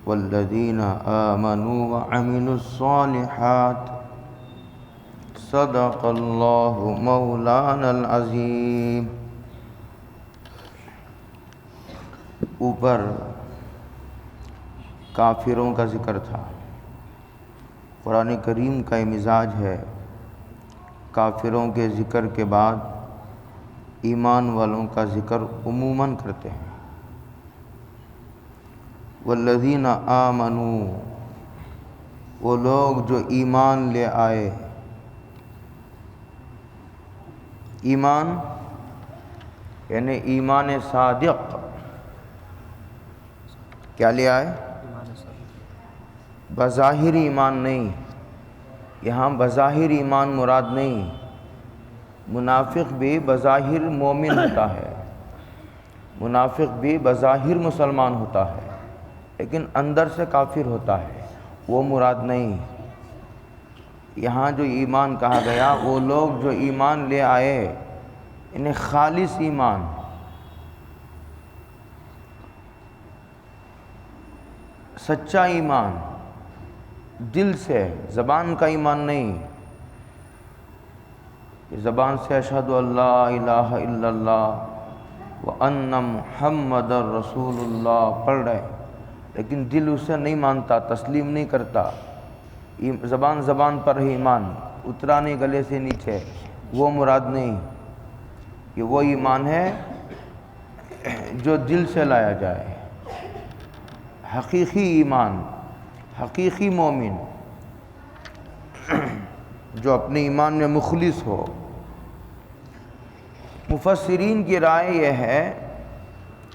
والذین آمنوا وعملوا الصالحات صدق اللہ مولانا العظیم۔ اوپر کافروں کا ذکر تھا۔ قرآن کریم کا یہ مزاج ہے، کافروں کے ذکر کے بعد ایمان والوں کا ذکر عموماً کرتے ہیں۔ والذین آمنوا، وہ لوگ جو ایمان لے آئے۔ ایمان یعنی ایمان صادق، کیا لے آئے؟ بظاہر ایمان نہیں، یہاں بظاہر ایمان مراد نہیں۔ منافق بھی بظاہر مومن ہوتا ہے، منافق بھی بظاہر مسلمان ہوتا ہے، لیکن اندر سے کافر ہوتا ہے، وہ مراد نہیں۔ یہاں جو ایمان کہا گیا وہ لوگ جو ایمان لے آئے، انہیں خالص ایمان، سچا ایمان، دل سے، زبان کا ایمان نہیں کہ زبان سے اشہد ان لا الہ الا اللہ وان محمد رسول اللہ پڑھ رہے، لیکن دل اسے نہیں مانتا، تسلیم نہیں کرتا۔ زبان پر ہی ایمان اترا نہیں گلے سے نیچے، وہ مراد نہیں۔ کہ وہ ایمان ہے جو دل سے لایا جائے، حقیقی ایمان، حقیقی مومن جو اپنے ایمان میں مخلص ہو۔ مفسرین کی رائے یہ ہے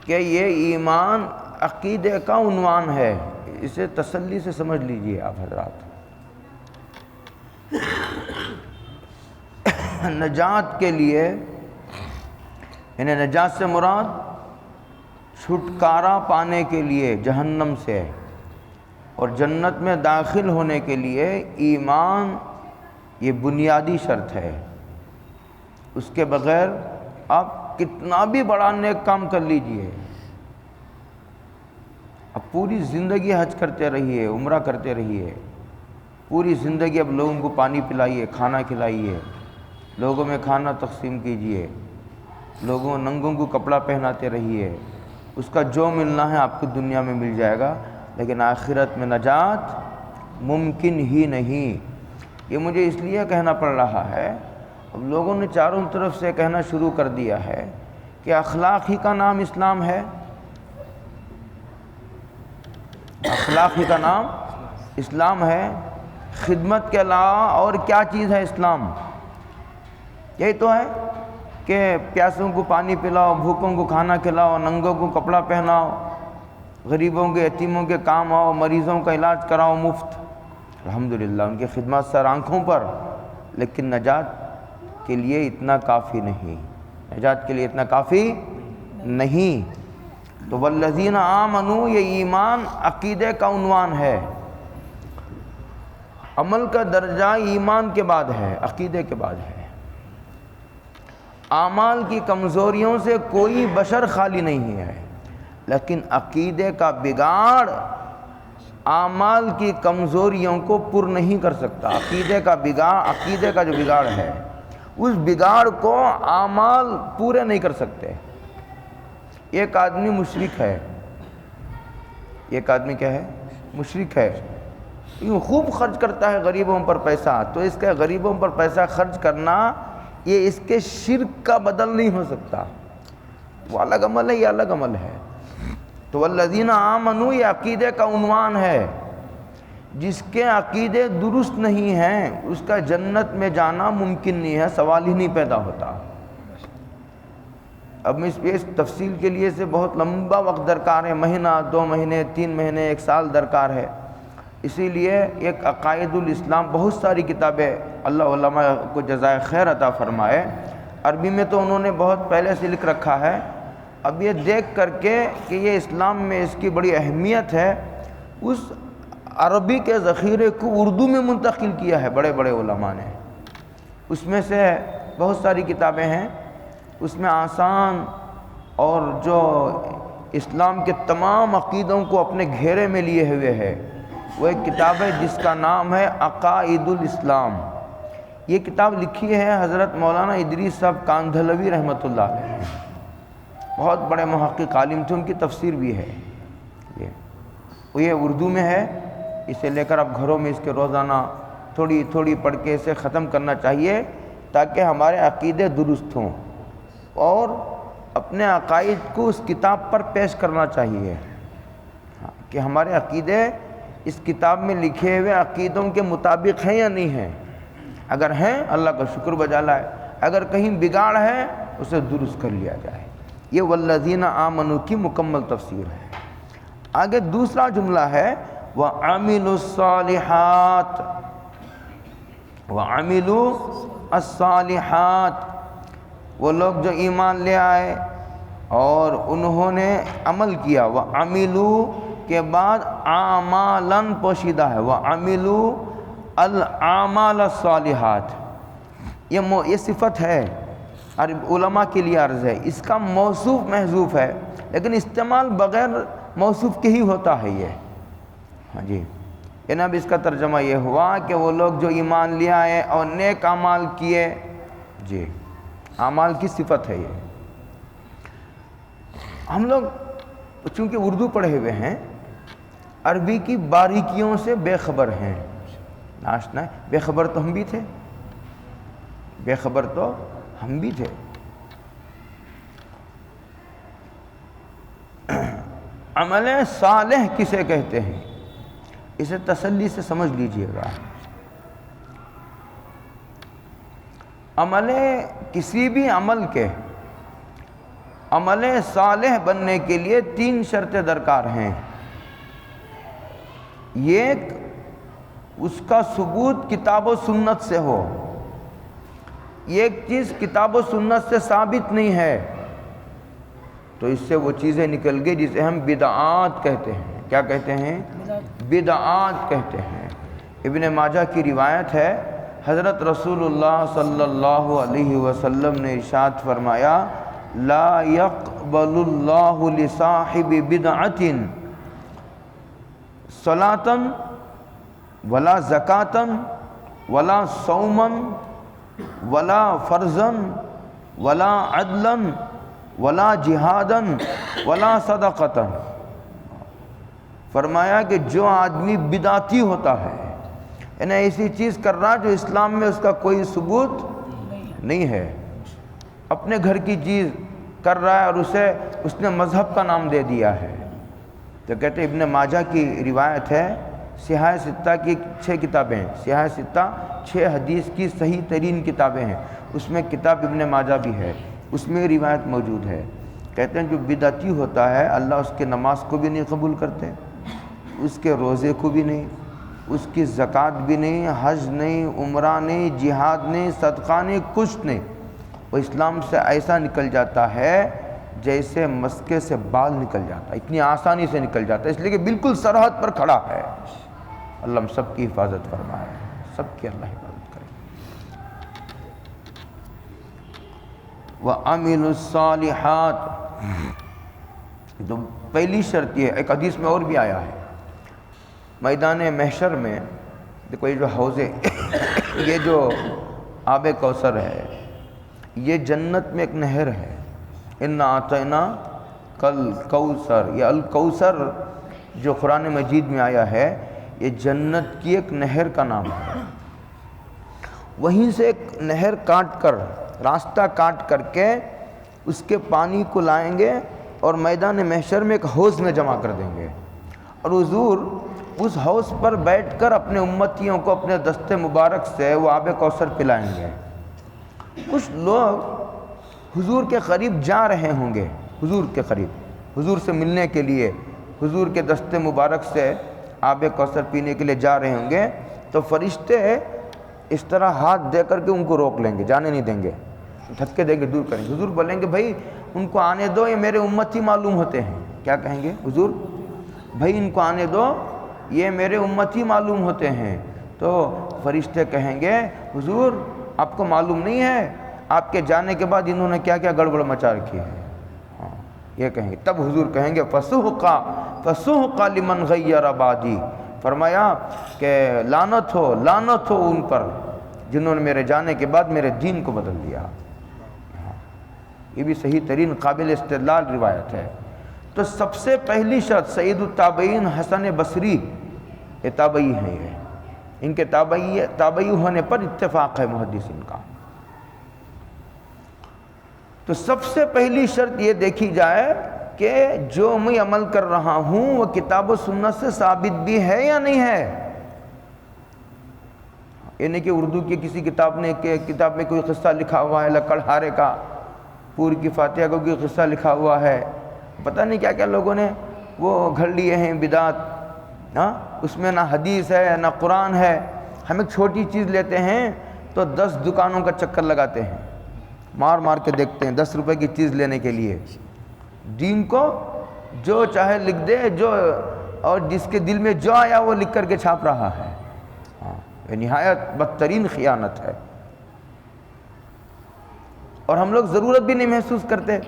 کہ یہ ایمان عقیدے کا عنوان ہے، اسے تسلی سے سمجھ لیجئے آپ حضرات۔ نجات کے لیے، یعنی نجات سے مراد چھٹکارا پانے کے لیے جہنم سے اور جنت میں داخل ہونے کے لیے ایمان یہ بنیادی شرط ہے۔ اس کے بغیر آپ کتنا بھی بڑا نیک کام کر لیجئے، اب پوری زندگی حج کرتے رہیے، عمرہ کرتے رہیے، پوری زندگی اب لوگوں کو پانی پلائیے، کھانا کھلائیے، لوگوں میں کھانا تقسیم کیجئے، لوگوں ننگوں کو کپڑا پہناتے رہیے، اس کا جو ملنا ہے آپ کو دنیا میں مل جائے گا، لیکن آخرت میں نجات ممکن ہی نہیں۔ یہ مجھے اس لیے کہنا پڑ رہا ہے، اب لوگوں نے چاروں طرف سے کہنا شروع کر دیا ہے کہ اخلاق ہی کا نام اسلام ہے، اخلاق ہی کا نام اسلام ہے، خدمت کے علاوہ اور کیا چیز ہے اسلام؟ یہی تو ہے کہ پیاسوں کو پانی پلاؤ، بھوکوں کو کھانا کھلاؤ، ننگوں کو کپڑا پہناؤ، غریبوں کے یتیموں کے کام آؤ، مریضوں کا علاج کراؤ مفت، الحمدللہ ان کی خدمات سر آنکھوں پر، لیکن نجات کے لیے اتنا کافی نہیں، نجات کے لیے اتنا کافی نہیں۔ تو والذین آمنوا، یہ ایمان عقیدے کا عنوان ہے، عمل کا درجہ ایمان کے بعد ہے، عقیدے کے بعد ہے۔ اعمال کی کمزوریوں سے کوئی بشر خالی نہیں ہے، لیکن عقیدے کا بگاڑ اعمال کی کمزوریوں کو پر نہیں کر سکتا۔ عقیدے کا جو بگاڑ ہے، اس بگاڑ کو اعمال پورے نہیں کر سکتے۔ ایک آدمی مشرک ہے، ایک آدمی کیا ہے؟ مشرک ہے، یہ خوب خرچ کرتا ہے غریبوں پر پیسہ، تو اس کے غریبوں پر پیسہ خرچ کرنا یہ اس کے شرک کا بدل نہیں ہو سکتا، وہ الگ عمل ہے، یہ الگ عمل ہے۔ تو والذین آمنوا یہ عقیدے کا عنوان ہے، جس کے عقیدے درست نہیں ہیں اس کا جنت میں جانا ممکن نہیں ہے، سوال ہی نہیں پیدا ہوتا۔ اب اس تفصیل کے لیے سے بہت لمبا وقت درکار ہے، مہینہ، 2 مہینے، 3 مہینے، 1 سال درکار ہے۔ اسی لیے ایک عقائد الاسلام، بہت ساری کتابیں، اللہ علماء کو جزائے خیر عطا فرمائے، عربی میں تو انہوں نے بہت پہلے سے لکھ رکھا ہے، اب یہ دیکھ کر کے کہ یہ اسلام میں اس کی بڑی اہمیت ہے، اس عربی کے ذخیرے کو اردو میں منتقل کیا ہے بڑے بڑے علماء نے۔ اس میں سے بہت ساری کتابیں ہیں، اس میں آسان اور جو اسلام کے تمام عقیدوں کو اپنے گھیرے میں لیے ہوئے ہے، وہ ایک کتاب ہے جس کا نام ہے عقائد الاسلام۔ یہ کتاب لکھی ہے حضرت مولانا ادریس صاحب کاندھلوی رحمۃ اللہ علیہ، بہت بڑے محقق عالم تھے، ان کی تفسیر بھی ہے یہ اردو میں ہے، اسے لے کر اب گھروں میں اس کے روزانہ تھوڑی تھوڑی پڑھ کے اسے ختم کرنا چاہیے تاکہ ہمارے عقیدے درست ہوں، اور اپنے عقائد کو اس کتاب پر پیش کرنا چاہیے کہ ہمارے عقیدے اس کتاب میں لکھے ہوئے عقیدوں کے مطابق ہیں یا نہیں ہیں، اگر ہیں اللہ کا شکر بجا لائے، اگر کہیں بگاڑ ہے اسے درست کر لیا جائے۔ یہ والذین آمنوا کی مکمل تفسیر ہے۔ آگے دوسرا جملہ ہے وَعَمِلُوا الصَّالِحَاتِ، وَعَمِلُوا الصَّالِحَاتِ، وہ لوگ جو ایمان لے آئے اور انہوں نے عمل کیا، وَعَمِلُوا کے بعد اعمالاً پوشیدہ ہے، وَعَمِلُوا الْأَعْمَالَ الصَّالِحَاتِ، یہ صفت ہے، علماء کے لیے عرض ہے، اس کا موصوف محذوف ہے لیکن استعمال بغیر موصوف کے ہی ہوتا ہے یہ۔ ہاں جی، جناب اس کا ترجمہ یہ ہوا کہ وہ لوگ جو ایمان لے آئے اور نیک اعمال کیے، جی اعمال کی صفت ہے یہ۔ ہم لوگ چونکہ اردو پڑھے ہوئے ہیں، عربی کی باریکیوں سے بے خبر ہیں، ناشنا ہے، بے خبر تو ہم بھی تھے، بے خبر تو ہم بھی تھے۔ عمل صالح کسے کہتے ہیں، اسے تسلی سے سمجھ لیجئے گا۔ عمل کسی بھی عمل کے عمل صالح بننے کے لیے 3 شرطیں درکار ہیں۔ ایک، اس کا ثبوت کتاب و سنت سے ہو، ایک چیز کتاب و سنت سے ثابت نہیں ہے تو اس سے وہ چیزیں نکل گئی جسے ہم بدعات کہتے ہیں۔ کیا کہتے ہیں؟ بدعات کہتے ہیں۔ ابن ماجہ کی روایت ہے، حضرت رسول اللہ صلی اللہ علیہ وسلم نے ارشاد فرمایا لا يقبل اللہ لصاحب بدعۃ صلاۃ ولا زکاۃ ولا صوما ولا فرضا ولا عدلا ولا جہادا ولا صدقتا۔ فرمایا کہ جو آدمی بدعتی ہوتا ہے، یعنی ایسی چیز کر رہا جو اسلام میں اس کا کوئی ثبوت نہیں ہے، اپنے گھر کی چیز کر رہا ہے اور اس نے مذہب کا نام دے دیا ہے، تو کہتے ابن ماجہ کی روایت ہے، سیاہ ستہ کی 6 کتابیں ہیں، سیاہ ستہ 6 حدیث کی صحیح ترین کتابیں ہیں، اس میں کتاب ابن ماجہ بھی ہے، اس میں روایت موجود ہے۔ کہتے ہیں جو بدعتی ہوتا ہے اللہ اس کے نماز کو بھی نہیں قبول کرتے، اس کے روزے کو بھی نہیں، اس کی زکوٰۃ بھی نہیں، حج نہیں، عمرہ نہیں، جہاد نہیں، صدقہ نہیں، کچھ نہیں، وہ اسلام سے ایسا نکل جاتا ہے جیسے مسکے سے بال نکل جاتا ہے، اتنی آسانی سے نکل جاتا ہے، اس لیے کہ بالکل سرحد پر کھڑا ہے۔ اللہ ہم سب کی حفاظت فرمائے، سب کی اللہ حفاظت کرے۔ وَعَمِلُوا الصَّالِحَاتِ، تو پہلی شرط یہ ہے، ایک حدیث میں اور بھی آیا ہے، میدان محشر میں دیکھو یہ جو حوضے یہ جو آب کوثر ہے، یہ جنت میں ایک نہر ہے، اِنَّا أَعْطَيْنَاكَ الْكَوْثَرَ، یہ الکوثر جو قرآن مجید میں آیا ہے یہ جنت کی ایک نہر کا نام ہے۔ وہیں سے ایک نہر کاٹ کر، راستہ کاٹ کر کے اس کے پانی کو لائیں گے اور میدان محشر میں ایک حوض میں جمع کر دیں گے، اور حضور اس حوض پر بیٹھ کر اپنے امتیوں کو اپنے دست مبارک سے وہ آب کوثر پلائیں گے۔ کچھ لوگ حضور کے قریب جا رہے ہوں گے، حضور کے قریب، حضور سے ملنے کے لیے، حضور کے دست مبارک سے آب کوثر پینے کے لیے جا رہے ہوں گے، تو فرشتے اس طرح ہاتھ دے کر کے ان کو روک لیں گے، جانے نہیں دیں گے، دھکے دیں گے، دور کریں گے۔ حضور بولیں گے بھائی ان کو آنے دو، یہ میرے امتی معلوم ہوتے ہیں۔ کیا کہیں گے حضور؟ بھائی ان کو آنے دو، یہ میرے امتی معلوم ہوتے ہیں۔ تو فرشتے کہیں گے حضور آپ کو معلوم نہیں ہے آپ کے جانے کے بعد انہوں نے کیا کیا گڑبڑ مچا رکھی ہے۔ یہ کہیں گے، تب حضور کہیں گے فسحقا لمن غیر بعدی، فرمایا کہ لعنت ہو ان پر جنہوں نے میرے جانے کے بعد میرے دین کو بدل دیا۔ یہ بھی صحیح ترین قابل استدلال روایت ہے۔ تو سب سے پہلی شرط سید التابعین حسن بصری، یہ تابعی ہیں، یہ ان کے تابعی ہونے پر اتفاق ہے محدثین کا۔ تو سب سے پہلی شرط یہ دیکھی جائے کہ جو میں عمل کر رہا ہوں وہ کتاب و سنت سے ثابت بھی ہے یا نہیں ہے۔ یہ نہیں کہ اردو کی کسی کتاب میں کوئی قصہ لکھا ہوا ہے لکڑہارے کا، پوری کی فاتحہ کو کوئی قصہ لکھا ہوا ہے، پتہ نہیں کیا کیا لوگوں نے وہ گھڑ لیے ہیں بدعت، اس میں نہ حدیث ہے نہ قرآن ہے۔ ہم ایک چھوٹی چیز لیتے ہیں تو 10 دکانوں کا چکر لگاتے ہیں، مار کے دیکھتے ہیں 10 روپے کی چیز لینے کے لیے۔ دین کو جو چاہے لکھ دے، اور جس کے دل میں جو آیا وہ لکھ کر کے چھاپ رہا ہے۔ یہ نہایت بدترین خیانت ہے، اور ہم لوگ ضرورت بھی نہیں محسوس کرتے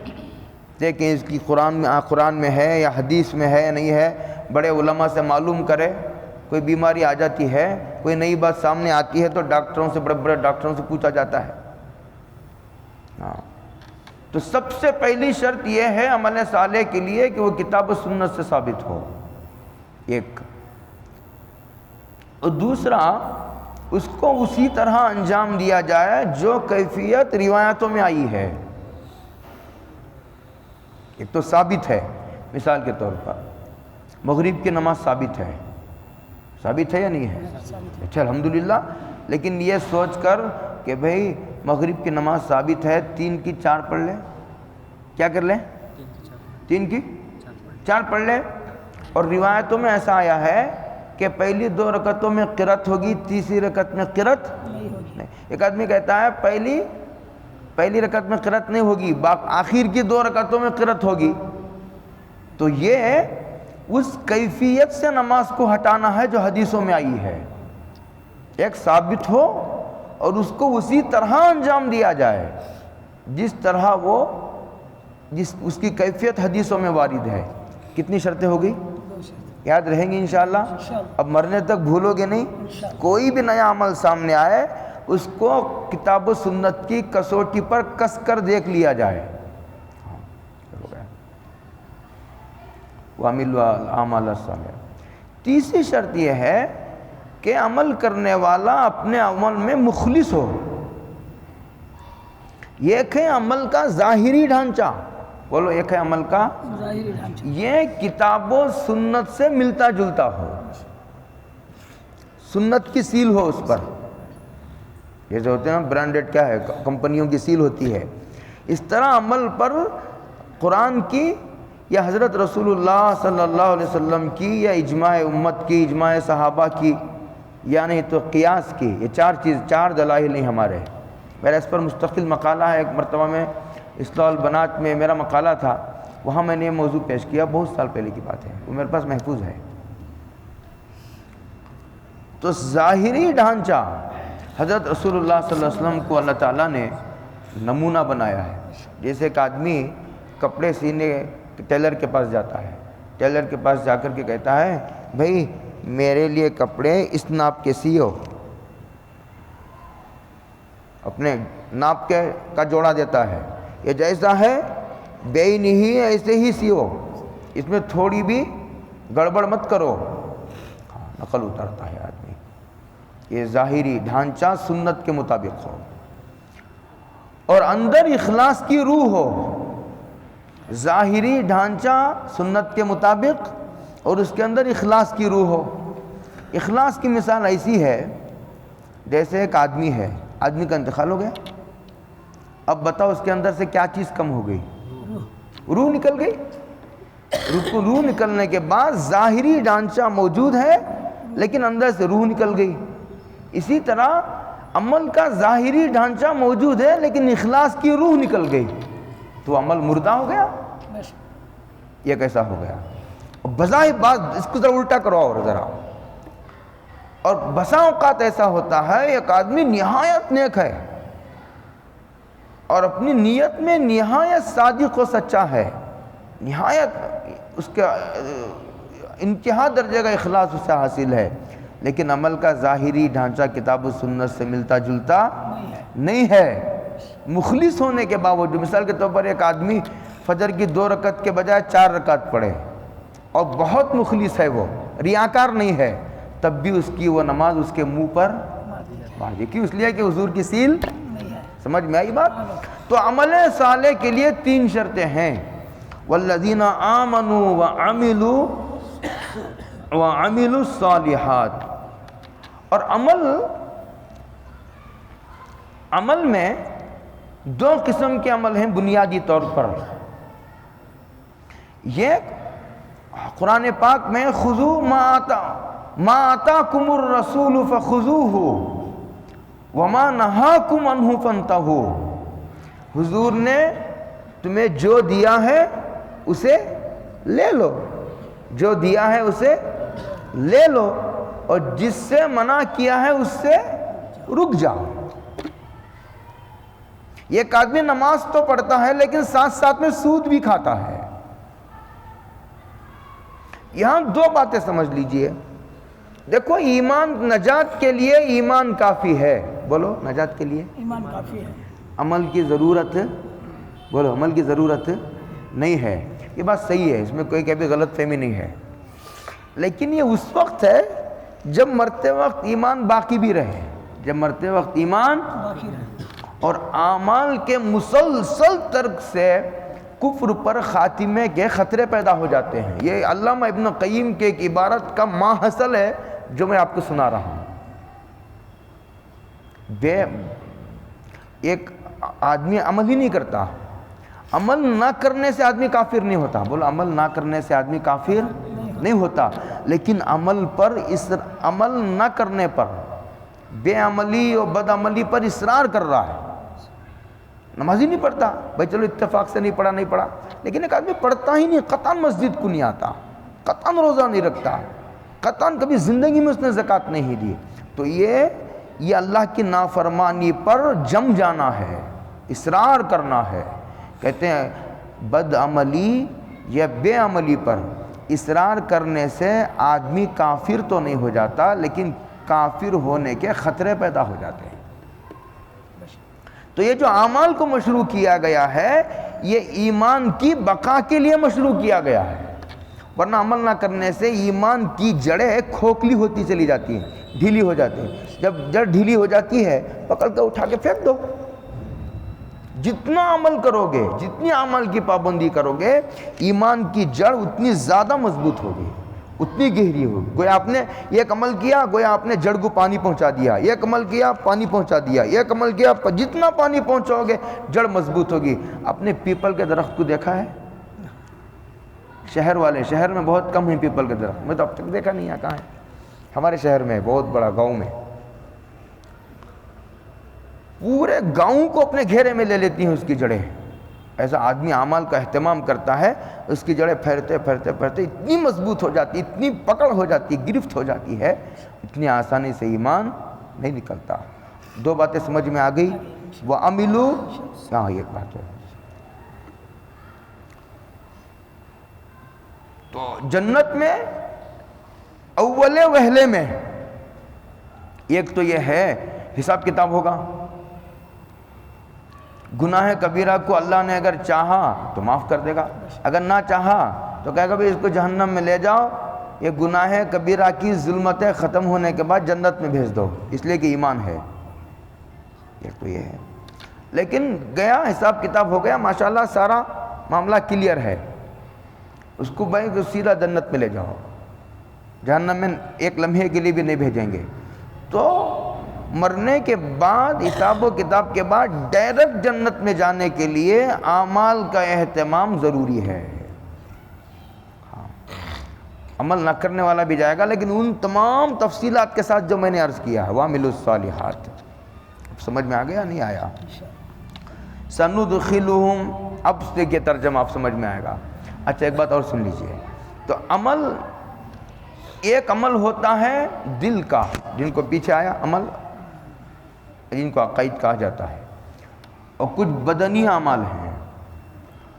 دیکھیں اس کی قرآن میں ہے یا حدیث میں ہے یا نہیں ہے۔ بڑے علماء سے معلوم کرے، کوئی بیماری آ جاتی ہے، کوئی نئی بات سامنے آتی ہے تو بڑے بڑے ڈاکٹروں سے پوچھا جاتا ہے۔ تو سب سے پہلی شرط یہ ہے عمل صالح کے لیے کہ وہ کتاب و سنت سے ثابت ہو، ایک۔ اور دوسرا، اس کو اسی طرح انجام دیا جائے جو کیفیت روایتوں میں آئی ہے۔ ایک تو ثابت ہے، مثال کے طور پر مغرب کی نماز ثابت ہے یا نہیں ہے؟ اچھا الحمدللہ۔ لیکن یہ سوچ کر کہ بھئی مغرب کی نماز ثابت ہے، 3 کی 4 پڑھ لیں، کیا کر لیں؟ 3 کی 4 پڑھ لیں۔ اور روایتوں میں ایسا آیا ہے کہ پہلی 2 رکعتوں میں قرات ہوگی، تیسری رکعت میں قرات نہیں۔ ایک آدمی کہتا ہے پہلی رکعت میں قرات نہیں ہوگی، آخر کی 2 رکعتوں میں قرات ہوگی۔ تو یہ اس کیفیت سے نماز کو ہٹانا ہے جو حدیثوں میں آئی ہے، ایک ثابت ہو اور اس کو اسی طرح انجام دیا جائے جس طرح اس کی کیفیت حدیثوں میں وارد ہے۔ کتنی شرطیں ہو گئی؟ یاد رہیں گی انشاءاللہ؟ اب مرنے تک بھولو گے نہیں۔ کوئی بھی نیا عمل سامنے آئے اس کو کتاب و سنت کی کسوٹی پر کس کر دیکھ لیا جائے۔ وَعَمِلُوا الْأَعْمَالَ الصَّالِحَةَ۔ تیسری شرط یہ ہے کہ عمل کرنے والا اپنے عمل میں مخلص ہو۔ ایک ہے عمل کا ظاہری ڈھانچہ، بولو ایک ہے عمل کا ظاہری ڈھانچہ، یہ کتاب و سنت سے ملتا جلتا ہو، سنت کی سیل ہو اس پر، جیسے ہوتے ہیں برانڈڈ کیا ہے کمپنیوں کی سیل ہوتی ہے، اس طرح عمل پر قرآن کی یا حضرت رسول اللہ صلی اللہ علیہ وسلم کی یا اجماع امت کی، اجماع صحابہ کی، یا نہیں تو قیاس کی، یہ 4 دلائل نہیں ہمارے۔ میرا اس پر مستقل مقالہ ہے، ایک مرتبہ میں اصلاح البنات میں میرا مقالہ تھا، وہاں میں نے یہ موضوع پیش کیا، بہت سال پہلے کی بات ہے، وہ میرے پاس محفوظ ہے۔ تو ظاہری ڈھانچہ حضرت رسول اللہ صلی اللہ علیہ وسلم کو اللہ تعالیٰ نے نمونہ بنایا ہے۔ جیسے ایک آدمی کپڑے سینے ٹیلر کے پاس جاتا ہے، ٹیلر کے پاس جا کر کے کہتا ہے بھائی میرے لیے کپڑے اس ناپ کے سیو، اپنے ناپ کا جوڑا دیتا ہے، یہ جیسا ہے بے نہیں ایسے ہی سیو، اس میں تھوڑی بھی گڑبڑ مت کرو۔ نقل اتارتا ہے آدمی، یہ ظاہری ڈھانچہ سنت کے مطابق ہو اور اندر اخلاص کی روح ہو۔ ظاہری ڈھانچہ سنت کے مطابق اور اس کے اندر اخلاص کی روح ہو۔ اخلاص کی مثال ایسی ہے جیسے ایک آدمی ہے، آدمی کا انتقال ہو گیا، اب بتاؤ اس کے اندر سے کیا چیز کم ہو گئی؟ روح نکل گئی۔ روح نکلنے کے بعد ظاہری ڈھانچہ موجود ہے لیکن اندر سے روح نکل گئی۔ اسی طرح عمل کا ظاہری ڈھانچہ موجود ہے لیکن اخلاص کی روح نکل گئی تو عمل مردہ ہو گیا۔ یہ کیسا ہو گیا؟ بظاہر بات اس کو ذرا الٹا کرو اور ذرا، اور بسا اوقات ایسا ہوتا ہے ایک آدمی نہایت نیک ہے اور اپنی نیت میں نہایت صادق و سچا ہے، نہایت اس کا انتہا درجے کا اخلاص اسے حاصل ہے، لیکن عمل کا ظاہری ڈھانچہ کتاب و سنت سے ملتا جلتا نہیں ہے۔ مخلص ہونے کے باوجود، مثال کے طور پر ایک آدمی فجر کی 2 رکعت کے بجائے 4 رکعت پڑھے اور بہت مخلص ہے، وہ ریاکار نہیں ہے، تب بھی اس کی وہ نماز اس کے منہ پر باندھی، کیوں؟ اس لیے کہ حضور کی سیل سمجھ میں آئی بات؟ تو عمل صالح کے لیے 3 شرطیں ہیں، والذین آمنوا وعملوا الصالحات۔ اور عمل میں 2 قسم کے عمل ہیں بنیادی طور پر۔ یہ قرآن پاک میں خذوا ما آتاکم الرسول فخذوہ وما نہاکم عنہ فانتہوا، حضور نے تمہیں جو دیا ہے اسے لے لو، جو دیا ہے اسے لے لو، اور جس سے منع کیا ہے اس سے رک جاؤ۔ یہ ایک آدمی نماز تو پڑھتا ہے لیکن ساتھ ساتھ میں سود بھی کھاتا ہے۔ یہاں 2 باتیں سمجھ لیجئے۔ دیکھو، ایمان نجات کے لیے ایمان کافی ہے، بولو نجات کے لیے ایمان کافی ہے، عمل کی ضرورت، بولو عمل کی ضرورت نہیں ہے۔ یہ بات صحیح ہے، اس میں کوئی کبھی غلط فہمی نہیں ہے، لیکن یہ اس وقت ہے جب مرتے وقت ایمان باقی بھی رہے، جب مرتے وقت ایمان باقی رہے، اور اعمال کے مسلسل ترک سے کفر پر خاتمے کے خطرے پیدا ہو جاتے ہیں۔ یہ علامہ ابن قیم کے ایک عبارت کا ماحصل ہے جو میں آپ کو سنا رہا ہوں۔ ایک آدمی عمل ہی نہیں کرتا، عمل نہ کرنے سے آدمی کافر نہیں ہوتا، بولو عمل نہ کرنے سے آدمی کافر نہیں ہوتا، لیکن عمل نہ کرنے پر، بے عملی اور بد عملی پر اصرار کر رہا ہے۔ نماز ہی نہیں پڑھتا، بھائی چلو اتفاق سے نہیں پڑھا، لیکن ایک آدمی پڑھتا ہی نہیں، قطعاً مسجد کو نہیں آتا، قطعاً روزہ نہیں رکھتا، قطعاً کبھی زندگی میں اس نے زکوٰۃ نہیں دی، تو یہ اللہ کی نافرمانی پر جم جانا ہے، اصرار کرنا ہے۔ کہتے ہیں بد عملی یا بے عملی پر اصرار کرنے سے آدمی کافر تو نہیں ہو جاتا، لیکن کافر ہونے کے خطرے پیدا ہو جاتے ہیں۔ تو یہ جو اعمال کو مشروع کیا گیا ہے، یہ ایمان کی بقا کے لیے مشروع کیا گیا ہے، ورنہ عمل نہ کرنے سے ایمان کی جڑیں کھوکھلی ہوتی چلی جاتی ہیں، ڈھیلی ہو جاتی ہیں۔ جب جڑ ڈھیلی ہو جاتی ہے، پکڑ کے اٹھا کے پھینک دو۔ جتنا عمل کرو گے، جتنی عمل کی پابندی کرو گے، ایمان کی جڑ اتنی زیادہ مضبوط ہوگی، اتنی گہری ہوگی۔ گویا آپ نے ایک عمل کیا، گویا آپ نے جڑ کو پانی پہنچا دیا، ایک عمل کیا پانی پہنچا دیا، ایک عمل کیا، جتنا پانی پہنچاؤ گے جڑ مضبوط ہوگی۔ آپ نے پیپل کے درخت کو دیکھا ہے؟ شہر میں بہت کم ہیں پیپل کے درخت، میں تو اب تک دیکھا نہیں ہے، کہاں ہے؟ ہمارے شہر میں بہت بڑا گاؤں میں، پورے گاؤں کو اپنے گھیرے میں لے لیتی ہیں اس کی جڑیں۔ ایسا آدمی اعمال کا اہتمام کرتا ہے، اس کی جڑیں پھیرتے پھیرتے پھیرتے اتنی مضبوط ہو جاتی، اتنی پکڑ ہو جاتی، گرفت ہو جاتی ہے، اتنی آسانی سے ایمان نہیں نکلتا۔ 2 باتیں سمجھ میں آ گئی؟ وَعَمِلُوا، ہاں ایک بات ہے۔ تو جنت میں اول وہلے میں ایک تو یہ ہے حساب کتاب ہوگا۔ گناہ کبیرہ کو اللہ نے اگر چاہا تو معاف کر دے گا، اگر نہ چاہا تو کہے گا بھئی اس کو جہنم میں لے جاؤ، یہ گناہ کبیرہ کی ظلمتیں ختم ہونے کے بعد جنت میں بھیج دو، اس لیے کہ ایمان ہے۔ ایک تو یہ ہے، لیکن گیا حساب کتاب ہو گیا، ماشاءاللہ سارا معاملہ کلیئر ہے، اس کو بھائی سیدھا جنت میں لے جاؤ، جہنم میں ایک لمحے کے لیے بھی نہیں بھیجیں گے۔ تو مرنے کے بعد، حساب و کتاب کے بعد ڈائریکٹ جنت میں جانے کے لیے اعمال کا اہتمام ضروری ہے۔ عمل نہ کرنے والا بھی جائے گا، لیکن ان تمام تفصیلات کے ساتھ جو میں نے عرض کیا ہے، وَعَمِلُوا الصَّالِحَاتِ۔ اب سمجھ میں آ گیا نہیں آیا؟ سَنُدْخِلُهُمْ، اب دیکھیے ترجمہ آپ سمجھ میں آئے گا۔ اچھا ایک بات اور سن لیجئے، تو عمل، ایک عمل ہوتا ہے دل کا، جن کو پیچھے آیا عمل، جن کو عقائد کہا جاتا ہے، اور کچھ بدنی اعمال ہیں۔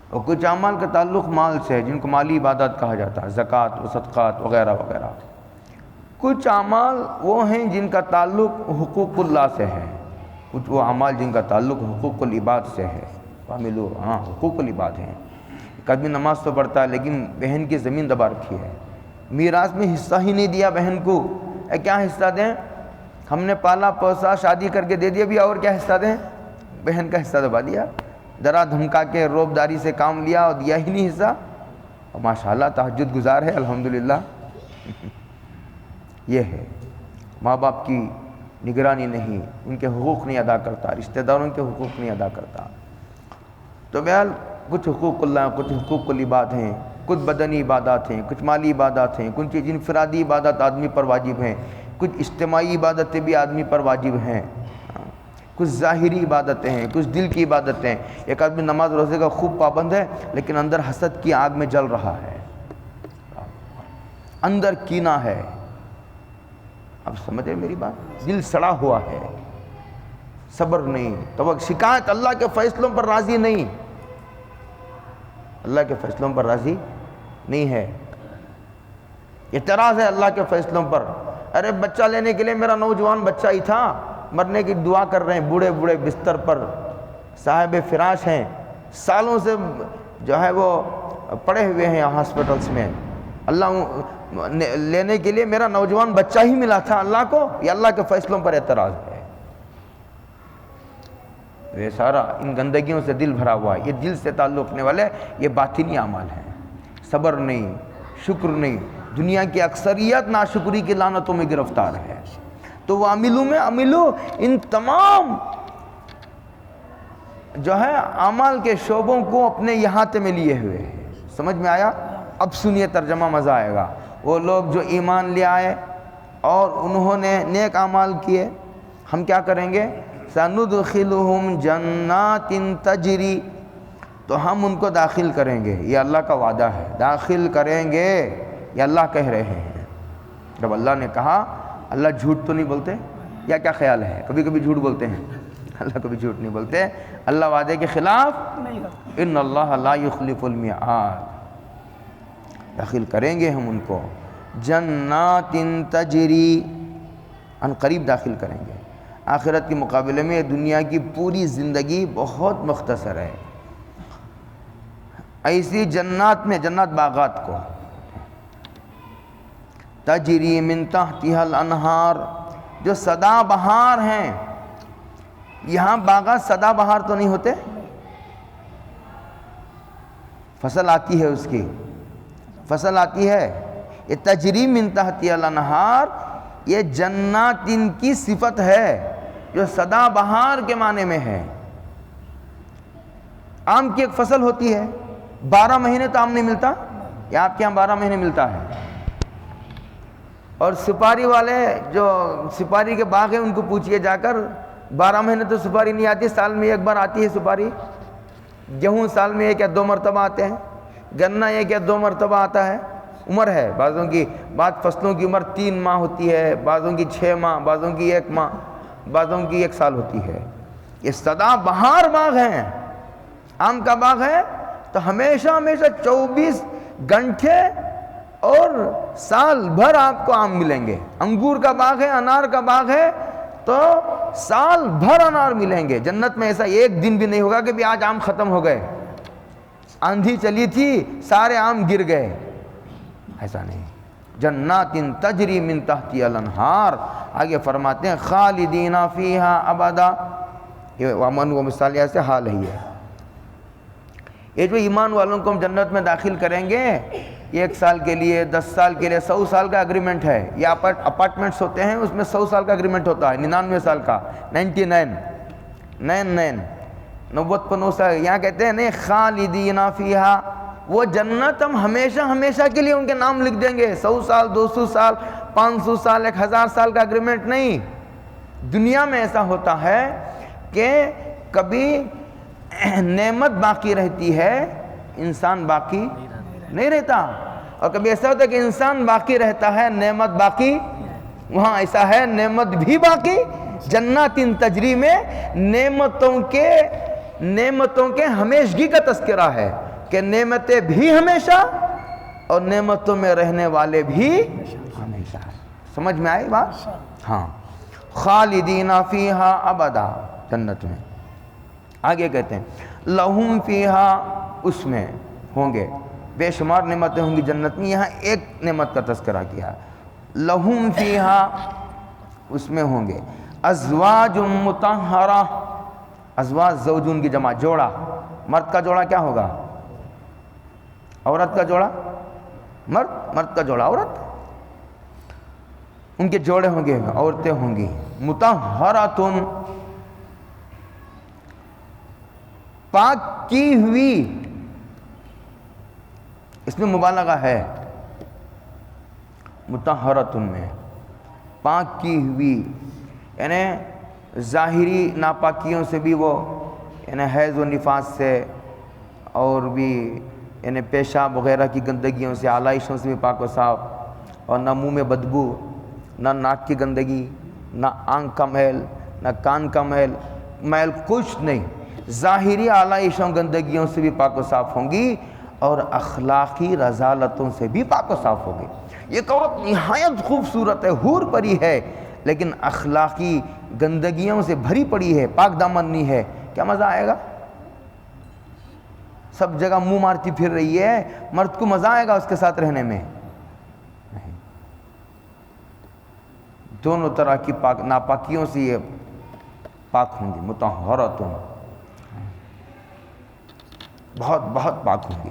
اور کچھ اعمال کا تعلق مال سے ہے جن کو مالی عبادات کہا جاتا ہے، زکوٰۃ و صدقات وغیرہ وغیرہ۔ کچھ اعمال وہ ہیں جن کا تعلق حقوق اللہ سے ہے، کچھ وہ اعمال جن کا تعلق حقوق العباد سے ہے۔ عاملو حقوق العباد ہیں۔ ایک آدمی نماز تو پڑھتا ہے لیکن بہن کی زمین دبا رکھی ہے، میراث میں حصہ ہی نہیں دیا بہن کو، کیا حصہ دیں؟ ہم نے پالا پوسا شادی کر کے دے دیا بھی، اور کیا حصہ دیں؟ بہن کا حصہ دبا دیا، ڈرا دھمکا کے روب داری سے کام لیا اور دیا ہی نہیں حصہ۔ اور ماشاءاللہ تہجد گزار ہے الحمدللہ۔ یہ ہے ماں باپ کی نگرانی نہیں، ان کے حقوق نہیں ادا کرتا، رشتہ داروں کے حقوق نہیں ادا کرتا۔ تو بہرحال کچھ حقوق اللہ، کچھ حقوق العباد ہیں، کچھ بدنی عبادات ہیں، کچھ مالی عبادات ہیں، کچھ انفرادی عبادات آدمی پر واجب ہیں، کچھ اجتماعی عبادتیں بھی آدمی پر واجب ہیں، کچھ ظاہری عبادتیں ہیں، کچھ دل کی عبادتیں ہیں۔ ایک آدمی نماز روزے کا خوب پابند ہے لیکن اندر حسد کی آگ میں جل رہا ہے، اندر کینہ ہے۔ اب سمجھے میری بات؟ دل سڑا ہوا ہے، صبر نہیں، شکایت، اللہ کے فیصلوں پر راضی نہیں، اللہ کے فیصلوں پر راضی نہیں ہے، اعتراض ہے اللہ کے فیصلوں پر۔ ارے بچہ لینے کے لیے میرا نوجوان بچہ ہی تھا، مرنے کی دعا کر رہے ہیں، بوڑھے بوڑھے بستر پر صاحب فراش ہیں، سالوں سے جو ہے وہ پڑے ہوئے ہیں ہاسپٹلس میں، اللہ لینے کے لیے میرا نوجوان بچہ ہی ملا تھا اللہ کو، یہ اللہ کے فیصلوں پر اعتراض ہے۔ یہ سارا ان گندگیوں سے دل بھرا ہوا ہے، یہ دل سے تعلق رکھنے والے یہ باطنی اعمال ہیں۔ صبر نہیں، شکر نہیں، دنیا کی اکثریت ناشکری کی لعنتوں میں گرفتار ہے۔ تو وہ عملو ان تمام جو ہے اعمال کے شعبوں کو اپنے احاطے میں لیے ہوئے ہیں۔ سمجھ میں آیا؟ اب سنیے ترجمہ، مزہ آئے گا۔ وہ لوگ جو ایمان لے آئے اور انہوں نے نیک اعمال کیے، ہم کیا کریں گے؟ سندخلہم جنات تجری، تو ہم ان کو داخل کریں گے، یہ اللہ کا وعدہ ہے، داخل کریں گے، یہ اللہ کہہ رہے ہیں۔ جب اللہ نے کہا، اللہ جھوٹ تو نہیں بولتے؟ یا کیا خیال ہے؟ کبھی کبھی جھوٹ بولتے ہیں؟ اللہ کبھی جھوٹ نہیں بولتے، اللہ وعدے کے خلاف ان اللہ لا یخلف المیعاد۔ داخل کریں گے ہم ان کو جنات تجری، ان قریب داخل کریں گے۔ آخرت کے مقابلے میں دنیا کی پوری زندگی بہت مختصر ہے۔ ایسی جنات میں، جنات باغات کو، تجری من تحتها الانہار، جو سدا بہار ہیں۔ یہاں باغات سدا بہار تو نہیں ہوتے، فصل آتی ہے، اس کی فصل آتی ہے۔ یہ تجری من تحتها الانہار، یہ جنات ان کی صفت ہے جو سدا بہار کے معنی میں ہے۔ آم کی ایک فصل ہوتی ہے، 12 مہینے تو آم نہیں ملتا، یا آپ کے یہاں 12 مہینے ملتا ہے؟ اور سپاری والے جو سپاری کے باغ ہیں ان کو پوچھئے جا کر، 12 مہینے تو سپاری نہیں آتی، سال میں ایک بار آتی ہے سپاری۔ گیہوں سال میں 1 یا 2 مرتبہ آتے ہیں، گنا 1 یا 2 مرتبہ آتا ہے۔ عمر ہے، بعضوں کی، بعض فصلوں کی عمر 3 ماہ ہوتی ہے، بعضوں کی 6 ماہ، بعضوں کی 1 ماہ، بعضوں کی 1 سال ہوتی ہے۔ یہ سدا بہار باغ ہیں۔ آم کا باغ ہے تو ہمیشہ 24 گھنٹے اور سال بھر آپ کو آم ملیں گے۔ انگور کا باغ ہے، انار کا باغ ہے تو سال بھر انار ملیں گے۔ جنت میں ایسا ایک دن بھی نہیں ہوگا کہ بھی آج آم ختم ہو گئے، آندھی چلی تھی سارے آم گر گئے، ایسا نہیں۔ جنات تجری من تحتها الانہار، آگے فرماتے ہیں خالدین فیہا ابدا، یہ ومن و مثالیہ سے حال ہی ہے۔ یہ جو ایمان والوں کو ہم جنت میں داخل کریں گے، 1 سال کے لیے، 10 سال کے لیے، 100 سال کا اگریمنٹ ہے۔ یہ اپارٹمنٹس ہوتے ہیں، اس میں 100 سال کا اگریمنٹ ہوتا ہے، 99 سال کا، 99 90 پر 9 سال۔ یہاں کہتے ہیں نہیں، خالدین فیہا، وہ جنت ہم ہمیشہ ہمیشہ کے لیے ان کے نام لکھ دیں گے۔ 100 سال، 200 سال، 500 سال، 1000 سال کا اگریمنٹ نہیں۔ دنیا میں ایسا ہوتا ہے کہ کبھی نعمت باقی رہتی ہے، انسان باقی نہیں رہتا، اور کبھی ایسا ہوتا ہے کہ انسان باقی رہتا ہے، نعمت باقی۔ وہاں ایسا ہے، نعمت بھی باقی۔ جنات تجری میں نعمتوں کے ہمیشگی کا تذکرہ ہے، کہ نعمتیں بھی ہمیشہ اور نعمتوں میں رہنے والے بھی ہمیشہ. سمجھ میں آئی بات؟ ہاں. خالدین فیہا ابدا، جنت میں. آگے کہتے ہیں لہم فیہا، اس میں ہوں گے بے شمار نعمتیں ہوں گی جنت میں. یہاں ایک نعمت کا تذکرہ کیا. لہم فیہا، اس میں ہوں گے ازواج مطہرہ. ازواج زوجون کی جمع، جوڑا. مرد کا جوڑا کیا ہوگا؟ عورت کا جوڑا مرد، مرد کا جوڑا عورت. ان کے جوڑے ہوں گے، عورتیں ہوں گی. مطہراتن، پاک کی ہوئی. اس میں مبالغہ ہے. مطہراتن میں پاک کی ہوئی، یعنی ظاہری ناپاکیوں سے بھی وہ، یعنی حیض و نفاس سے، اور بھی یعنی پیشاب وغیرہ کی گندگیوں سے، آلائشوں سے بھی پاک و صاف. اور نہ منہ میں بدبو، نہ ناک کی گندگی، نہ آنکھ کا میل، نہ کان کا میل، میل کچھ نہیں. ظاہری آلائشوں گندگیوں سے بھی پاک و صاف ہوں گی، اور اخلاقی رذالتوں سے بھی پاک و صاف ہوگی. یہ عورت نہایت خوبصورت ہے، حور پری ہے، لیکن اخلاقی گندگیوں سے بھری پڑی ہے، پاک دامن نہیں ہے. کیا مزہ آئے گا؟ سب جگہ منہ مارتی پھر رہی ہے، مرد کو مزہ آئے گا اس کے ساتھ رہنے میں؟ نہیں. دونوں طرح کی ناپاکیوں سے یہ پاک ہوں گی. مطہراتن، بہت بہت پاک ہوں گی.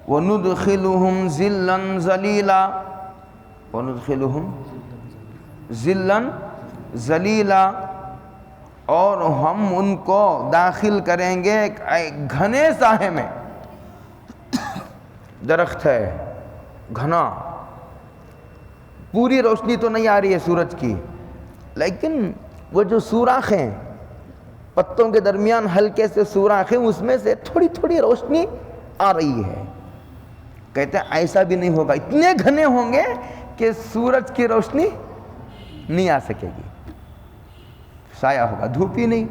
وَنُدْخِلُهُمْ ذِلًّا ذَلِيلًا، وَنُدْخِلُهُمْ ذِلًّا ذَلِيلًا، اور ہم ان کو داخل کریں گے ایک گھنے ساحے میں. درخت ہے گھنا، پوری روشنی تو نہیں آ رہی ہے سورج کی، لیکن وہ جو سوراخ ہیں پتوں کے درمیان، ہلکے سے سوراخ ہیں، اس میں سے تھوڑی تھوڑی روشنی آ رہی ہے. کہتے ہیں ایسا بھی نہیں ہوگا، اتنے گھنے ہوں گے کہ سورج کی روشنی نہیں آ سکے گی، سایہ ہوگا، دھوپ ہی نہیں.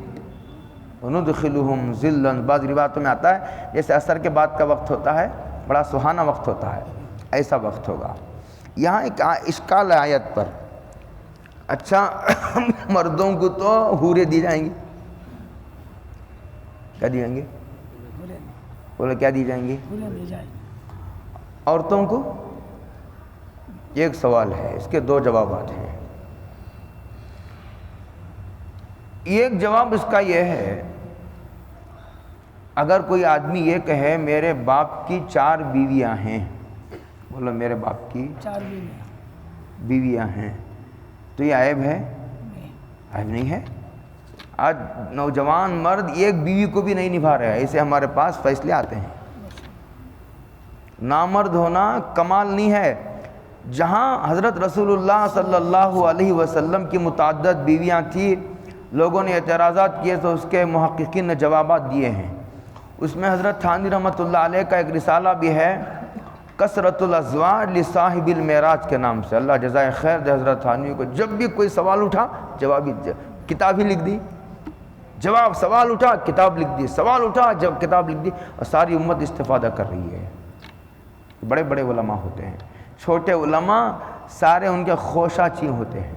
وَنُدْخِلُهُمْ ذِلًّا، بعض روایتوں میں آتا ہے جیسے عصر کے بعد کا وقت ہوتا ہے، بڑا سہانا وقت ہوتا ہے، ایسا وقت ہوگا. یہاں ایک اشکال ہے آیت پر. اچھا مردوں کو تو حوریں دی جائیں گی، کیا دی جائیں گی؟ بولے کیا دی جائیں گی؟ عورتوں کو؟ ایک سوال ہے، اس کے دو جوابات ہیں. ایک جواب اس کا یہ ہے، اگر کوئی آدمی یہ کہے میرے باپ کی 4 بیویاں ہیں، بولو میرے باپ کی 4 بیویاں ہیں، تو یہ عیب ہے؟ عیب نہیں ہے. آج نوجوان مرد ایک بیوی کو بھی نہیں نبھا رہے ہیں، ایسے ہمارے پاس فیصلے آتے ہیں. نامرد ہونا کمال نہیں ہے. جہاں حضرت رسول اللہ صلی اللہ علیہ وسلم کی متعدد بیویاں تھیں، لوگوں نے اعتراضات کیے تو اس کے محققین نے جوابات دیے ہیں. اس میں حضرت تھانوی رحمۃ اللہ علیہ کا ایک رسالہ بھی ہے، کثرت الازواج لصاحب المعراج کے نام سے. اللہ جزائے خیر دے حضرت تھانوی کو. جب بھی کوئی سوال اٹھا جوابی کتاب ہی لکھ دی، جواب، سوال اٹھا کتاب لکھ دی، سوال اٹھا جب کتاب لکھ دی، اور ساری امت استفادہ کر رہی ہے. بڑے بڑے علماء ہوتے ہیں، چھوٹے علماء سارے ان کے خوشہ چین ہوتے ہیں.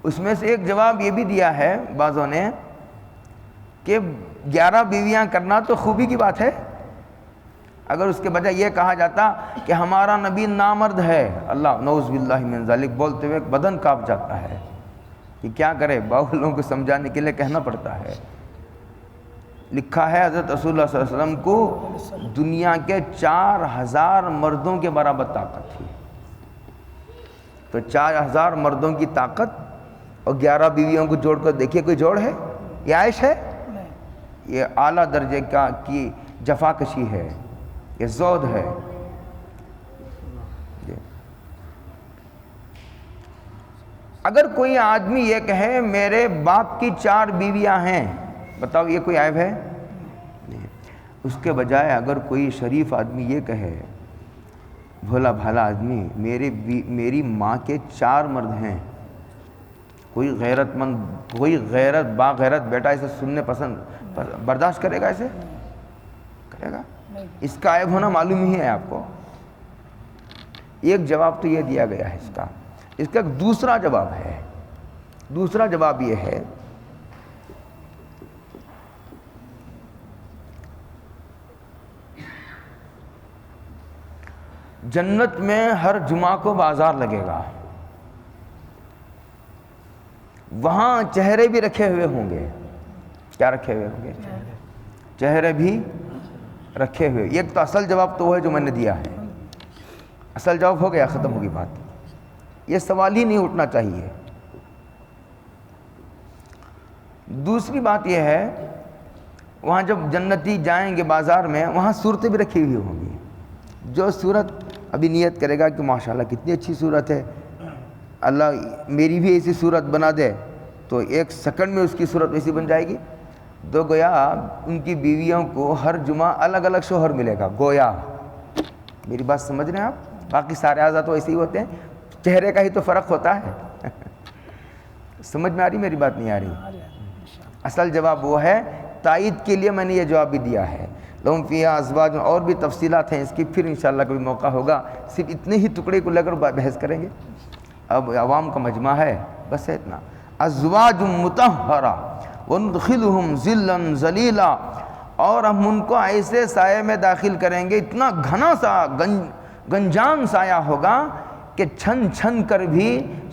اس میں سے ایک جواب یہ بھی دیا ہے بعضوں نے کہ 11 بیویاں کرنا تو خوبی کی بات ہے. اگر اس کے بجائے یہ کہا جاتا کہ ہمارا نبی نامرد ہے، اللہ نعوذ باللہ من ذالک بولتے ہوئے بدن کانپ جاتا ہے کہ کیا کرے، باولوں کو سمجھانے کے لیے کہنا پڑتا ہے. لکھا ہے حضرت رسول اللہ صلی اللہ علیہ وسلم کو دنیا کے 4000 مردوں کے برابر طاقت تھی. تو 4000 مردوں کی طاقت اور 11 بیویوں کو جوڑ کر دیکھیے، کوئی جوڑ ہے؟ یہ عائش ہے؟ یہ اعلیٰ درجے کی جفا کشی ہے، یہ زہد ہے. اگر کوئی آدمی یہ کہے میرے باپ کی 4 بیویاں ہیں، بتاؤ یہ کوئی عیب ہے؟ نہیں. اس کے بجائے اگر کوئی شریف آدمی یہ کہے، بھولا بھالا آدمی، میری ماں کے 4 مرد ہیں کوئی غیرت مند، کوئی باغیرت بیٹا اسے سننے برداشت کرے گا؟ اسے کرے گا؟ اس کا عیب ہونا معلوم ہی ہے آپ کو۔ ایک جواب تو یہ دیا گیا ہے اس کا ایک دوسرا جواب ہے۔ دوسرا جواب یہ ہے جنت میں ہر جمعہ کو بازار لگے گا، وہاں چہرے بھی رکھے ہوئے ہوں گے۔ کیا رکھے ہوئے ہوں گے؟ چہرے بھی رکھے ہوئے۔ ایک تو اصل جواب تو وہ ہے جو میں نے دیا ہے، اصل جواب ہو گیا، ختم ہوگی بات، یہ سوال ہی نہیں اٹھنا چاہیے۔ دوسری بات یہ ہے وہاں جب جنتی جائیں گے بازار میں، وہاں صورتیں بھی رکھی ہوئی ہوں گی۔ جو صورت ابھی نیت کرے گا کہ ماشاءاللہ کتنی اچھی صورت ہے، اللہ میری بھی ایسی صورت بنا دے، تو ایک سیکنڈ میں اس کی صورت ویسی بن جائے گی۔ تو گویا ان کی بیویوں کو ہر جمعہ الگ الگ شوہر ملے گا، گویا۔ میری بات سمجھ رہے ہیں آپ؟ باقی سارے اعضاء تو ایسے ہی ہوتے ہیں، چہرے کا ہی تو فرق ہوتا ہے۔ سمجھ میں آ رہی؟ میری بات نہیں آ رہی؟ اصل جواب وہ ہے، تائید کے لیے میں نے یہ جواب بھی دیا ہے۔ لہم فیہا ازواج، اور بھی تفصیلات ہیں اس کی، پھر انشاءاللہ کبھی موقع ہوگا، صرف اتنے ہی ٹکڑے کو لے کر بحث کریں گے۔ اب عوام کا مجمع ہے، بس ہے اتنا۔ ازواج مطہرہ وندخلہم ظلا ظلیلا، اور ہم ان کو ایسے سائے میں داخل کریں گے، اتنا گھنا سا گنجان سایہ ہوگا کہ چھن چھن کر بھی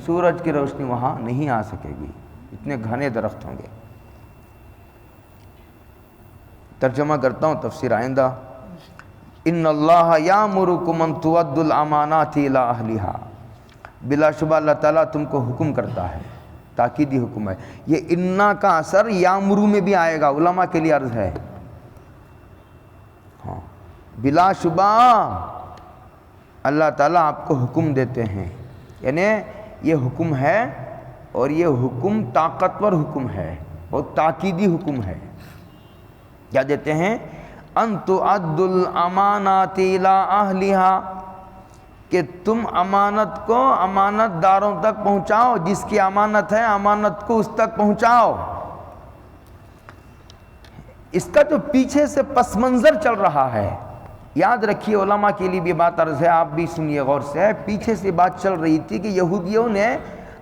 سورج کی روشنی وہاں نہیں آ سکے گی، اتنے گھنے درخت ہوں گے۔ ترجمہ کرتا ہوں، تفسیر آئندہ۔ ان اللہ یامرکم ان تؤدوا الامانات الی اہلھا، بلا شبہ اللہ تعالیٰ تم کو حکم کرتا ہے، تاکیدی حکم ہے۔ یہ انا کا اثر یامرو میں بھی آئے گا، علماء کے لیے عرض ہے۔ ہاں، بلا شبہ اللہ تعالیٰ آپ کو حکم دیتے ہیں، یعنی یہ حکم ہے، اور یہ حکم طاقتور حکم ہے، بہت تاکیدی حکم ہے۔ کیا دیتے ہیں؟ ان تؤدوا الامانات الی اہلھا، کہ تم امانت کو امانت داروں تک پہنچاؤ، جس کی امانت ہے امانت کو اس تک پہنچاؤ۔ اس کا جو پیچھے سے پس منظر چل رہا ہے، یاد رکھیے، علماء کے لیے بھی بات عرض ہے، آپ بھی سنیے غور سے۔ پیچھے سے بات چل رہی تھی کہ یہودیوں نے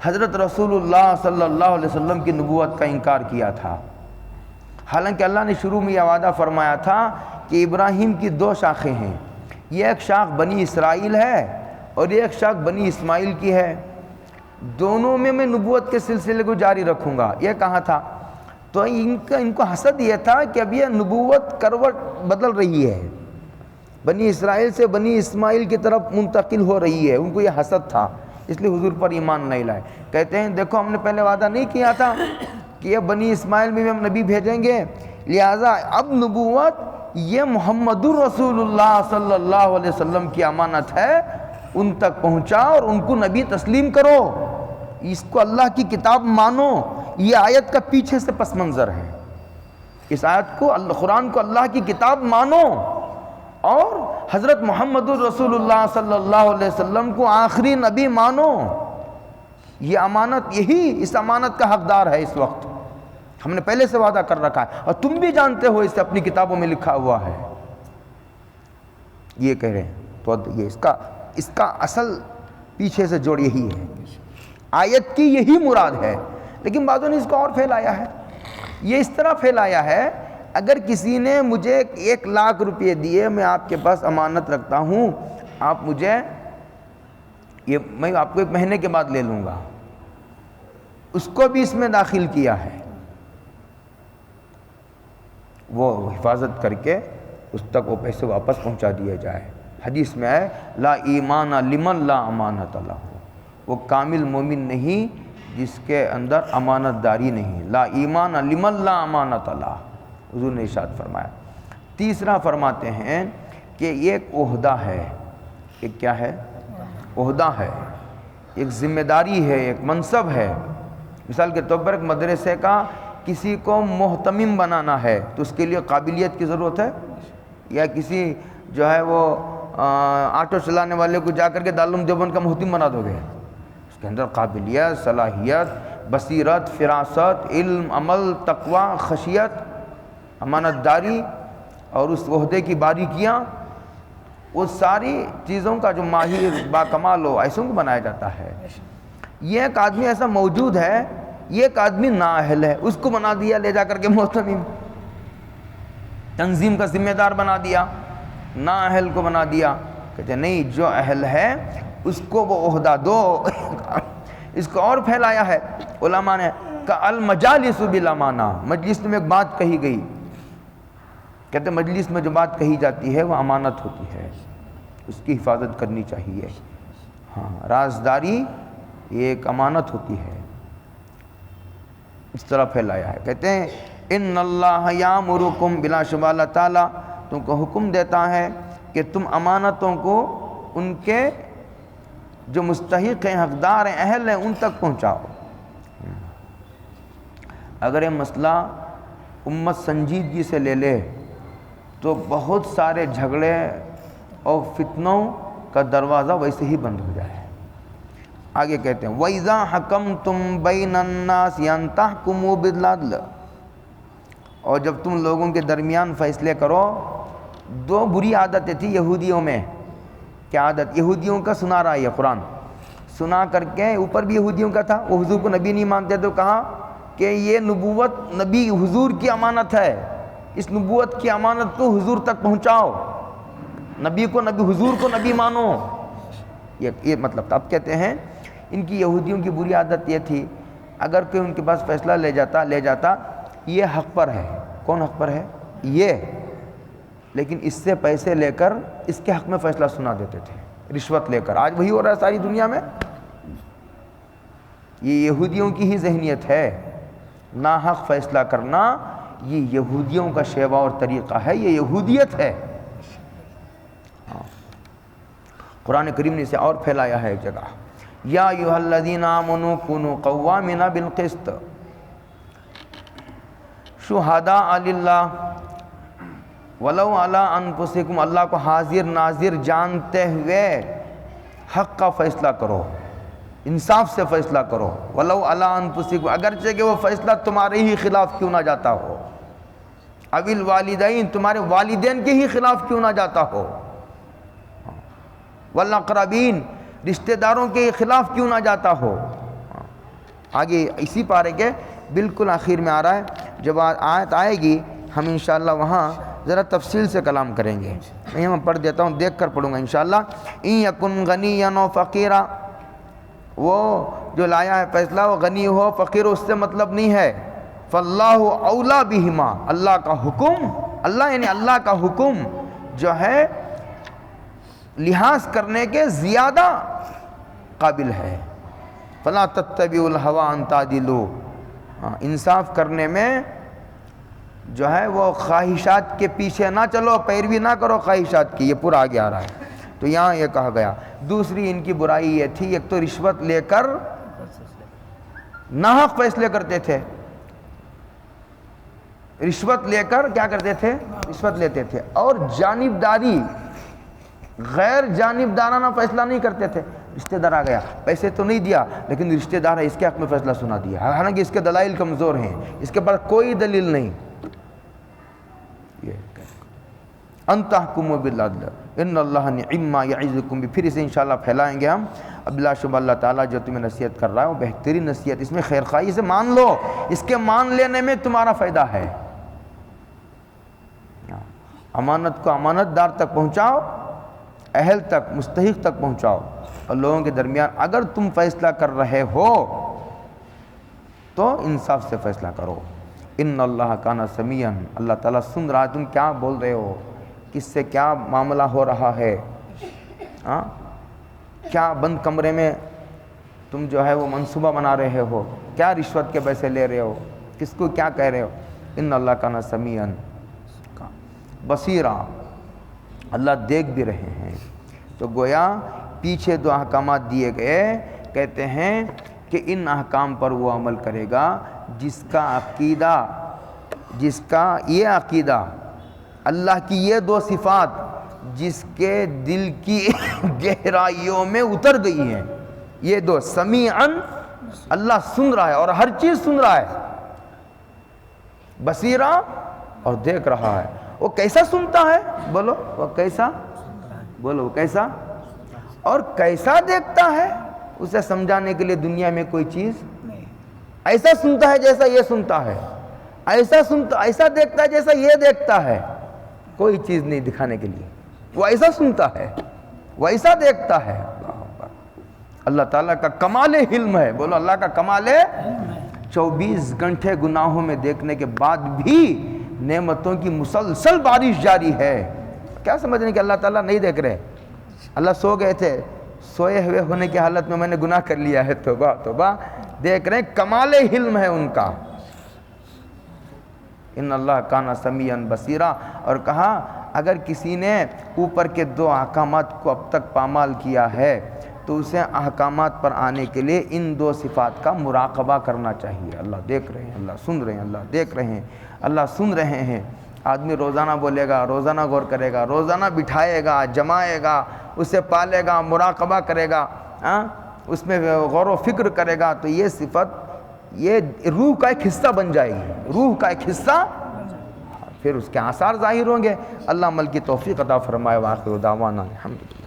حضرت رسول اللہ صلی اللہ علیہ وسلم کی نبوت کا انکار کیا تھا، حالانکہ اللہ نے شروع میں یہ وعدہ فرمایا تھا کہ ابراہیم کی دو شاخیں ہیں، یہ ایک شاخ بنی اسرائیل ہے اور ایک شاخ بنی اسماعیل کی ہے، دونوں میں نبوت کے سلسلے کو جاری رکھوں گا، یہ کہا تھا۔ تو ان کو حسد یہ تھا کہ اب یہ نبوت کروٹ بدل رہی ہے، بنی اسرائیل سے بنی اسماعیل کی طرف منتقل ہو رہی ہے، ان کو یہ حسد تھا، اس لیے حضور پر ایمان نہیں لائے۔ کہتے ہیں دیکھو ہم نے پہلے وعدہ نہیں کیا تھا کہ یہ بنی اسماعیل میں بھی ہم نبی بھیجیں گے، لہٰذا اب نبوت یہ محمد الرسول اللہ صلی اللہ علیہ وسلم کی امانت ہے، ان تک پہنچاؤ اور ان کو نبی تسلیم کرو، اس کو اللہ کی کتاب مانو۔ یہ آیت کا پیچھے سے پس منظر ہے، اس آیت کو قرآن کو اللہ کی کتاب مانو اور حضرت محمد الرسول اللہ صلی اللہ علیہ وسلم کو آخری نبی مانو۔ یہ امانت، یہی اس امانت کا حقدار ہے اس وقت، ہم نے پہلے سے وعدہ کر رکھا ہے، اور تم بھی جانتے ہو، اسے اپنی کتابوں میں لکھا ہوا ہے، یہ کہہ رہے ہیں۔ تو یہ اس کا اصل پیچھے سے جوڑ یہی ہے، آیت کی یہی مراد ہے، لیکن بعضوں نے اس کو اور پھیلایا ہے۔ یہ اس طرح پھیلایا ہے، اگر کسی نے مجھے 1,00,000 روپے دیے، میں آپ کے پاس امانت رکھتا ہوں، آپ مجھے میں آپ کو 1 مہینے کے بعد لے لوں گا، اس کو بھی اس میں داخل کیا ہے، وہ حفاظت کر کے اس تک وہ پیسے واپس پہنچا دیے جائے۔ حدیث میں ہے لا ایمان لمن لا امانت لہ، وہ کامل مومن نہیں جس کے اندر امانت داری نہیں، لا ایمان لمن لا امانت لہ، حضور نے ارشاد فرمایا۔ تیسرا فرماتے ہیں کہ یہ ایک عہدہ ہے، ایک کیا ہے؟ عہدہ ہے، ایک ذمہ داری ہے، ایک منصب ہے۔ مثال کے طور پر ایک مدرسے کا کسی کو محتمم بنانا ہے تو اس کے لیے قابلیت کی ضرورت ہے، یا کسی جو ہے وہ آٹو چلانے والے کو جا کر کے دارالعلوم دیوبند کا محتمم بنا دو گے، اس کے اندر قابلیت، صلاحیت، بصیرت، فراست، علم، عمل، تقوی، خشیت، امانت داری اور اس عہدے کی باریکیاں، وہ ساری چیزوں کا جو ماہر باکمال ہو ایسوں کو بنایا جاتا ہے۔ یہ ایک آدمی ایسا موجود ہے، یہ ایک آدمی نااہل ہے، اس کو بنا دیا لے جا کر کے محتمم، تنظیم کا ذمہ دار بنا دیا، نااہل کو بنا دیا۔ کہتے ہیں نہیں، جو اہل ہے اس کو وہ عہدہ دو۔ اس کو اور پھیلایا ہے علماء نے کہ المجالس بالامانہ، مجلس میں ایک بات کہی گئی، کہتے ہیں مجلس میں جو بات کہی جاتی ہے وہ امانت ہوتی ہے، اس کی حفاظت کرنی چاہیے۔ ہاں، رازداری یہ ایک امانت ہوتی ہے، اس طرح پھیلایا ہے۔ کہتے ہیں ان اللہ یامرکم، بلا شبہ اللہ تعالیٰ تم کو حکم دیتا ہے کہ تم امانتوں کو ان کے جو مستحق ہیں، حقدار ہیں، اہل ہیں، ان تک پہنچاؤ۔ اگر یہ مسئلہ امت سنجیدگی سے لے لے تو بہت سارے جھگڑے اور فتنوں کا دروازہ ویسے ہی بند ہو جائے۔ آگے کہتے ہیں وَإِذَا حَكَمْتُمْ بَيْنَ النَّاسِ أَن تَحْكُمُوا بِالْعَدْلِ، اور جب تم لوگوں کے درمیان فیصلے کرو۔ دو بری عادتیں تھیں یہودیوں میں۔ کیا عادت؟ یہودیوں کا سنا رہا ہے یہ قرآن، سنا کر کے اوپر بھی یہودیوں کا تھا، وہ حضور کو نبی نہیں مانتے، تو کہا کہ یہ نبوت نبی حضور کی امانت ہے، اس نبوت کی امانت کو حضور تک پہنچاؤ، نبی کو نبی، حضور کو نبی مانو، یہ مطلب تھا۔ اب کہتے ہیں ان کی یہودیوں کی بری عادت یہ تھی، اگر کوئی ان کے پاس فیصلہ لے جاتا یہ حق پر ہے۔ کون حق پر ہے؟ یہ، لیکن اس سے پیسے لے کر اس کے حق میں فیصلہ سنا دیتے تھے، رشوت لے کر۔ آج وہی ہو رہا ہے ساری دنیا میں، یہ یہودیوں کی ہی ذہنیت ہے، ناحق فیصلہ کرنا یہ یہودیوں کا شیوا اور طریقہ ہے، یہ یہودیت ہے۔ قرآن کریم نے اسے اور پھیلایا ہے ایک جگہ، یا ایھا الذین آمنوا کونوا قوامین بالقسط شہداء للہ ولو علی انفسکم، اللہ کو حاضر ناظر جانتے ہوئے حق کا فیصلہ کرو، انصاف سے فیصلہ کرو، ولو علی انفسکم، اگرچہ کہ وہ فیصلہ تمہارے ہی خلاف کیوں نہ جاتا ہو، اوی الوالدین، تمہارے والدین کے ہی خلاف کیوں نہ جاتا ہو، والاقربین، رشتہ داروں کے خلاف کیوں نہ جاتا ہو۔ آگے اسی پارے کے بالکل آخر میں آ رہا ہے، جب آیت آئے گی ہم انشاءاللہ وہاں ذرا تفصیل سے کلام کریں گے۔ میں پڑھ دیتا ہوں، دیکھ کر پڑھوں گا انشاءاللہ۔ ان یکن غنیا و فقیرا، وہ جو لایا ہے فیصلہ وہ غنی ہو فقیر ہو، اس سے مطلب نہیں ہے۔ فاللہ اولا بہما، اللہ کا حکم، اللہ یعنی اللہ کا حکم جو ہے لحاظ کرنے کے زیادہ قابل ہے۔ فلا تتبعوا الہوی ان تعدلوا، انصاف کرنے میں جو ہے وہ خواہشات کے پیچھے نہ چلو، پیروی نہ کرو خواہشات کی، یہ پورا آگے آ رہا ہے۔ تو یہاں یہ کہا گیا۔ دوسری ان کی برائی یہ تھی، ایک تو رشوت لے کر ناحق فیصلے کرتے تھے، رشوت لے کر کیا کرتے تھے؟ رشوت لیتے تھے، اور جانبداری، غیر جانبدارانہ فیصلہ نہیں کرتے تھے۔ رشتہ دار آ گیا، پیسے تو نہیں دیا لیکن رشتہ دار ہے، اس کے حق میں فیصلہ سنا دیا، حالانکہ اس کے دلائل کمزور ہیں، اس کے پاس کوئی دلیل نہیں۔ ان تحکموا بالعدل ان اللہ نعم ما یعظکم بہ، پھر اسے انشاءاللہ پھیلائیں گے ہم۔ اب بلا شبہ اللہ تعالیٰ جو تمہیں نصیحت کر رہا ہے وہ بہترین نصیحت، اس میں خیر خواہی سے مان لو، اس کے مان لینے میں تمہارا فائدہ ہے۔ امانت کو امانت دار تک پہنچاؤ، اہل تک، مستحق تک پہنچاؤ، اور لوگوں کے درمیان اگر تم فیصلہ کر رہے ہو تو انصاف سے فیصلہ کرو۔ ان اللہ کان سمیعا، اللہ تعالیٰ سن رہا ہے تم کیا بول رہے ہو، کس سے کیا معاملہ ہو رہا ہے، کیا بند کمرے میں تم جو ہے وہ منصوبہ بنا رہے ہو، کیا رشوت کے پیسے لے رہے ہو، کس کو کیا کہہ رہے ہو۔ ان اللہ کان سمیعا بصیرا، اللہ دیکھ بھی رہے ہیں۔ تو گویا پیچھے دو احکامات دیے گئے، کہتے ہیں کہ ان احکام پر وہ عمل کرے گا جس کا عقیدہ، جس کا یہ عقیدہ، اللہ کی یہ دو صفات جس کے دل کی گہرائیوں میں اتر گئی ہیں، یہ دو، سمیعاً اللہ سن رہا ہے اور ہر چیز سن رہا ہے، بصیرہ اور دیکھ رہا ہے۔ وہ کیسا سنتا ہے؟ بولو وہ کیسا، بولو وہ کیسا، اور کیسا دیکھتا ہے؟ اسے سمجھانے کے لیے دنیا میں کوئی چیز نہیں۔ ایسا سنتا ہے جیسا یہ سنتا ہے، ایسا دیکھتا ہے جیسا یہ دیکھتا ہے، کوئی چیز نہیں دکھانے کے لیے۔ وہ ایسا سنتا ہے، وہ ایسا دیکھتا ہے۔ اللہ تعالیٰ کا کمال علم ہے، بولو اللہ کا کمال ہے۔ 24 گھنٹے گناہوں میں دیکھنے کے بعد بھی نعمتوں کی مسلسل بارش جاری ہے۔ کیا سمجھنے کہ اللہ تعالیٰ نہیں دیکھ رہے؟ اللہ سو گئے تھے، سوئے ہوئے ہونے کی حالت میں نے گناہ کر لیا ہے، توبہ توبہ، دیکھ رہے ہیں، کمال علم ہے ان کا۔ ان اللہ کان سمیعا بصیرا، اور کہا اگر کسی نے اوپر کے 2 احکامات کو اب تک پامال کیا ہے تو اسے احکامات پر آنے کے لیے ان 2 صفات کا مراقبہ کرنا چاہیے۔ اللہ دیکھ رہے ہیں، اللہ سن رہے ہیں، اللہ دیکھ رہے ہیں، اللہ سن رہے ہیں۔ آدمی روزانہ بولے گا، روزانہ غور کرے گا، روزانہ بٹھائے گا، جمائے گا، اسے پالے گا، مراقبہ کرے گا، اس میں غور و فکر کرے گا، تو یہ صفت یہ روح کا ایک حصہ بن جائے گی، روح کا ایک حصہ، پھر اس کے آثار ظاہر ہوں گے۔ اللہ عمل کی توفیق عطا فرمائے۔ وآخر دعوانا الحمدللہ۔